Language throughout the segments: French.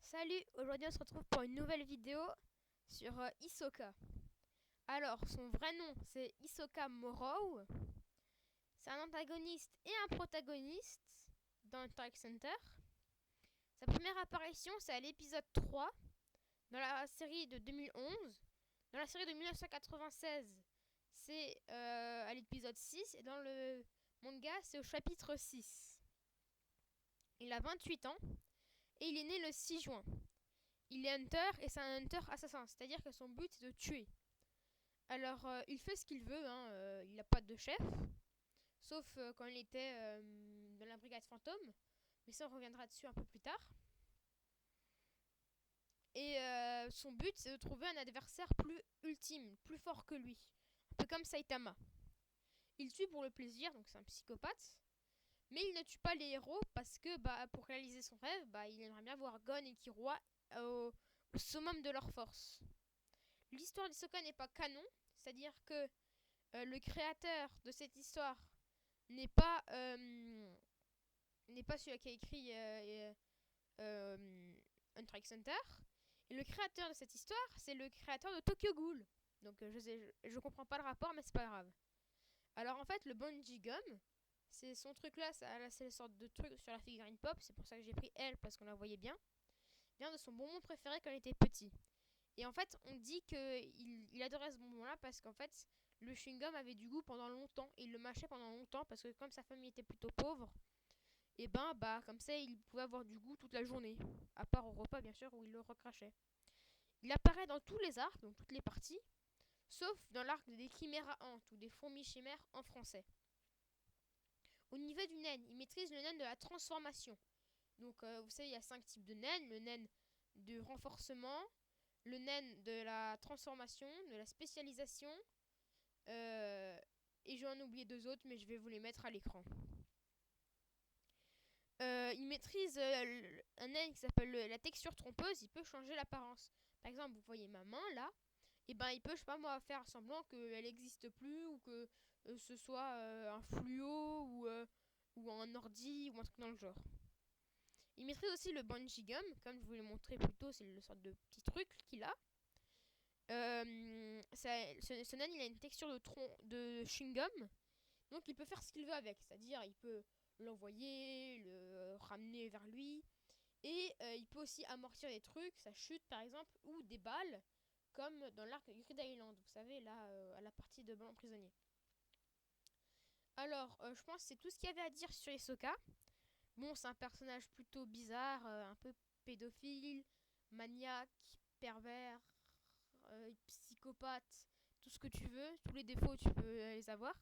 Salut, aujourd'hui on se retrouve pour une nouvelle vidéo sur Hisoka. Alors, son vrai nom c'est Hisoka Morrow. C'est un antagoniste et un protagoniste dans Hunter x Hunter. Sa première apparition c'est à l'épisode 3 dans la série de 2011. Dans la série de 1996 c'est à l'épisode 6 et dans le manga c'est au chapitre 6. Il a 28 ans et il est né le 6 juin. Il est hunter et c'est un hunter assassin, c'est-à-dire que son but c'est de tuer. Alors il fait ce qu'il veut, hein, il n'a pas de chef, sauf quand il était dans la brigade fantôme, mais ça on reviendra dessus un peu plus tard. Et son but c'est de trouver un adversaire plus ultime, plus fort que lui, un peu comme Saitama. Il tue pour le plaisir, donc c'est un psychopathe, mais il ne tue pas les héros parce que pour réaliser son rêve, il aimerait bien voir Gon et Killua au summum de leur force. L'histoire d'Hisoka n'est pas canon, c'est-à-dire que le créateur de cette histoire n'est pas celui qui a écrit Hunter x Hunter. Et le créateur de cette histoire, c'est le créateur de Tokyo Ghoul. Donc je comprends pas le rapport, mais c'est pas grave. Alors en fait, le Bungee Gum, c'est son truc là, c'est une sorte de truc sur la figurine pop. C'est pour ça que j'ai pris elle parce qu'on la voyait bien. Vient de son bonbon préféré quand il était petit. Et en fait, on dit qu'il adorait ce bonbon-là parce qu'en fait, le chewing-gum avait du goût pendant longtemps. Et il le mâchait pendant longtemps parce que comme sa famille était plutôt pauvre, et comme ça, il pouvait avoir du goût toute la journée. À part au repas, bien sûr, où il le recrachait. Il apparaît dans tous les arcs, donc toutes les parties, sauf dans l'arc des chiméras hantes ou des fourmis chimères en français. Au niveau du nen, il maîtrise le nen de la transformation. Donc, vous savez, il y a 5 types de nen. Le nen de renforcement, le nen de la transformation, de la spécialisation, et j'en ai oublié 2 autres, mais je vais vous les mettre à l'écran. Il maîtrise un nen qui s'appelle la texture trompeuse. Il peut changer l'apparence. Par exemple, vous voyez ma main là, et il peut, je sais pas moi, faire semblant qu'elle n'existe plus ou que ce soit un fluo ou un ordi ou un truc dans le genre. Il maîtrise aussi le bungee gum, comme je vous l'ai montré plus tôt, c'est le sorte de petit truc qu'il a. Ce nain, il a une texture de chewing-gum, donc il peut faire ce qu'il veut avec, c'est-à-dire il peut l'envoyer, le ramener vers lui, et il peut aussi amortir des trucs, sa chute par exemple, ou des balles, comme dans l'arc Grid Island, vous savez, là, à la partie de ballon prisonnier. Alors, je pense que c'est tout ce qu'il y avait à dire sur Hisoka. Bon, c'est un personnage plutôt bizarre, un peu pédophile, maniaque, pervers, psychopathe, tout ce que tu veux, tous les défauts tu peux les avoir.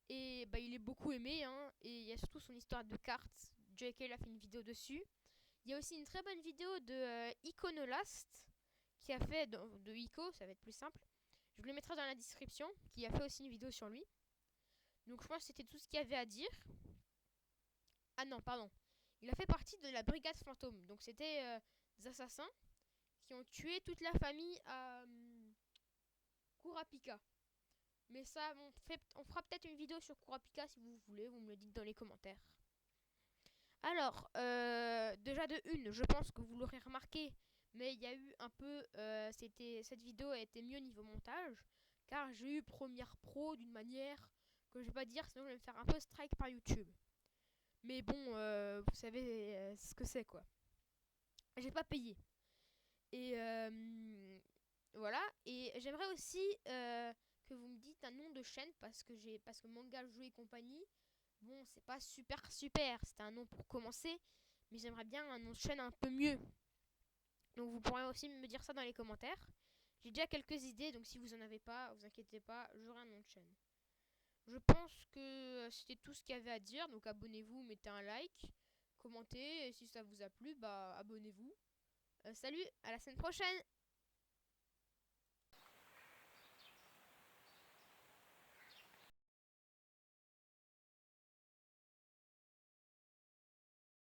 Et il est beaucoup aimé, hein, et il y a surtout son histoire de cartes. JK a fait une vidéo dessus. Il y a aussi une très bonne vidéo de Iconolast qui a fait de Ico, ça va être plus simple. Je vous le mettrai dans la description, qui a fait aussi une vidéo sur lui. Donc je pense que c'était tout ce qu'il y avait à dire. Ah non, pardon. Il a fait partie de la brigade fantôme. Donc c'était des assassins qui ont tué toute la famille à Kurapika. Mais ça, on fera peut-être une vidéo sur Kurapika si vous voulez, vous me le dites dans les commentaires. Alors, déjà de une, je pense que vous l'aurez remarqué, mais il y a eu un peu, cette vidéo a été mieux niveau montage, car j'ai eu Premiere Pro d'une manière que je vais pas dire, sinon je vais me faire un peu strike par YouTube. Mais bon, vous savez ce que c'est quoi. J'ai pas payé. Et voilà. Et j'aimerais aussi que vous me dites un nom de chaîne parce que Manga Jeu et compagnie, bon, c'est pas super super. C'était un nom pour commencer, mais j'aimerais bien un nom de chaîne un peu mieux. Donc vous pourrez aussi me dire ça dans les commentaires. J'ai déjà quelques idées, donc si vous en avez pas, vous inquiétez pas, j'aurai un nom de chaîne. Je pense que c'était tout ce qu'il y avait à dire, donc abonnez-vous, mettez un like, commentez, et si ça vous a plu, abonnez-vous. Salut, à la semaine prochaine!